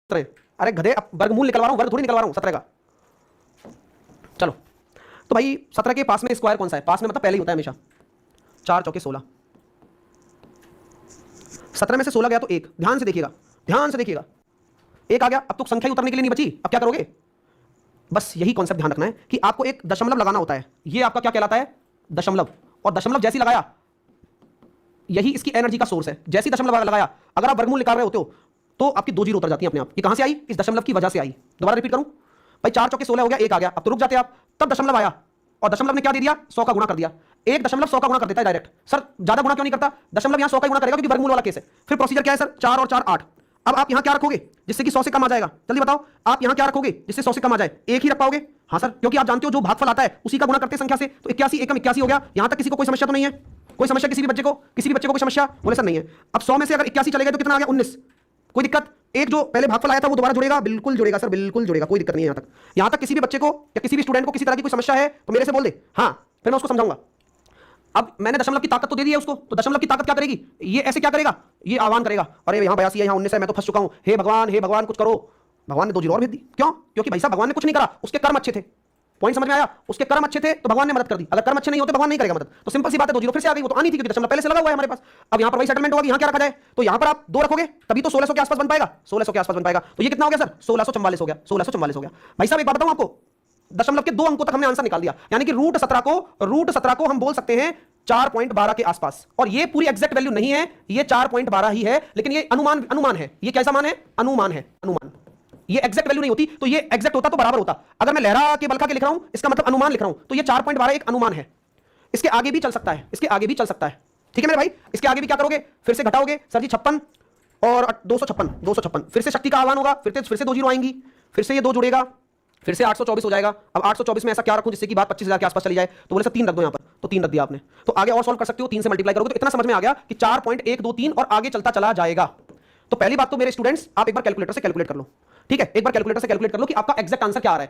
17। अरे गधे, अब वर्गमूल निकलवा रहा हूं, वर्ग थोड़ी निकलवा रहा हूं 17 का। चलो तो भाई 17 के पास में स्क्वायर कौन सा है? पास में मतलब पहले ही होता है हमेशा। 4 चौके 16, 17 में से 16 गया तो 1, ध्यान से देखिएगा, ध्यान से देखिएगा, 1 आ गया। अब तो संख्या ही उतरने के लिए नहीं बची, अब क्या करोगे? बस यही कॉन्सेप्ट ध्यान रखना है कि आपको एक दशमलव लगाना होता है। ये आपका क्या कहलाता है? दशमलव। और दशमलव जैसी लगाया, यही इसकी एनर्जी का सोर्स है। जैसी दशमलव लगाया, अगर आप वर्गमूल निकाल रहे होते हो तो आपकी 2 जीरो उतर जाती है अपने आप। ये कहां से आई? इस दशमलव की वजह से आई। दोबारा रिपीट करूं भाई, 4 चौके 16 हो गया, 1 आ गया, अब तो रुक जाते आप। तब दशमलव आया और दशमलव ने क्या दे दिया? 100 का गुणा कर दिया। एक दशमलव 100 का गुणा कर देता है डायरेक्ट। सर ज्यादा गुणा क्यों नहीं करता? दशमलव यहां 100 का गुणा करेगा क्योंकि वर्गमूल वाला केस है। फिर प्रोसीजर क्या है सर? 4 और 4 8। अब आप यहां क्या रखोगे जिससे कि 100 से कम आ जाएगा? जल्दी बताओ, आप यहां क्या रखोगे जिससे 100 से कम आ जाए? 1 ही रख पाओगे? हाँ सर, क्योंकि आप जानते हो जो भागफल आता है उसी का गुणा करते हैं संख्या से। तो 81 एकम 81 हो गया। यहां तक किसी को कोई समस्या तो नहीं है? कोई समस्या किसी भी बच्चे को? किसी भी बच्चे को कोई समस्या? बोले सर नहीं है। अब 100 में से अगर 81 चले गए तो कितना आ गया? 19। कोई दिक्कत? एक जो पहले भागफल आया था वो दोबारा जुड़ेगा? बिल्कुल जुड़ेगा सर, बिल्कुल जुड़ेगा, कोई दिक्कत नहीं है। यहां तक किसी भी बच्चे को या किसी भी स्टूडेंट को किसी तरह की कोई समस्या है तो मेरे से बोल दे, हाँ, फिर मैं उसको समझाऊंगा। अब मैंने दशमलव की ताकत तो दे दी है उसको, तो दशमलव की ताकत क्या करेगी? ये ऐसे क्या करेगा? ये आह्वान करेगा, अरे यहाँ 82 है, यहाँ 19 है, मैं तो फंस चुका हूं, हे भगवान कुछ करो। भगवान ने 2 जीरो और भेज दी। क्यों? क्योंकि भाई साहब भगवान ने कुछ नहीं करा, उसके कर्म अच्छे थे। पॉइंट समझ में आया? उसके कर्म अच्छे थे तो भगवान ने मदद कर दी। अगर कर्म अच्छे नहीं होते भगवान नहीं करेगा मदद। तो सिंपल सी बात है, 2 जीरो फिर से आ गई, वो तो आनी थी क्योंकि दशमलव पहले से लगा हुआ है हमारे पास। अब यहां पर वही सेटलमेंट होगी। यहां क्या रखा जाए? तो यहां पर आप 2 रखोगे तभी तो 1600 के आसपास बन पाएगा। 1600 के आसपास बन पाएगा। तो ये कितना हो गया सर? 1644 हो गया। 1644 हो गया। भाई साहब एक बात बताऊं आपको, दशमलव के 2 अंकों तक हमने आंसर निकाल दिया। यानी कि रूट 17 को हम बोल सकते हैं 4.12 के आसपास। और ये पूरी एग्जैक्ट वैल्यू नहीं है, ये 4.12 ही है, लेकिन ये अनुमान है। ये कैसा मान है? अनुमान है, अनुमान। ये एग्जैक्ट वैल्यू नहीं होती, तो ये एग्जैक्ट होता तो बराबर होता। अगर मैं लहरा के बलखा के लिख रहा हूं, इसका मतलब अनुमान लिख रहा हूं, तो ये 4.12 एक अनुमान है। इसके आगे भी चल सकता है, इसके आगे भी चल सकता है। ठीक है मेरे भाई? इसके आगे भी क्या करोगे? फिर से घटाओगे सर जी 56 और 256। फिर से शक्ति का आह्वान होगा, फिर से 2 जीरो आएंगी, फिर से ये 2 जुड़ेगा, फिर से 824 हो जाएगा। अब 824 में ऐसा क्या रखूं जिससे कि बात 25,000 के आसपास चली जाए? तो बोले सर 3 रख दो यहां पर, तो 3 रख दिया आपने। तो आगे और सॉल्व कर सकते हो, 3 से मल्टीप्लाई करोगे तो इतना समझ में आ गया कि 4.123 और आगे चलता चला जाएगा। तो पहली बात तो मेरे स्टूडेंट्स, आप एक बार कैलकुलेटर से कैलकुलेट कर लो। ठीक है, एक बार कैलकुलेटर से कैलकुलेट कर लो कि आपका एग्जैक्ट आंसर क्या आ रहा है।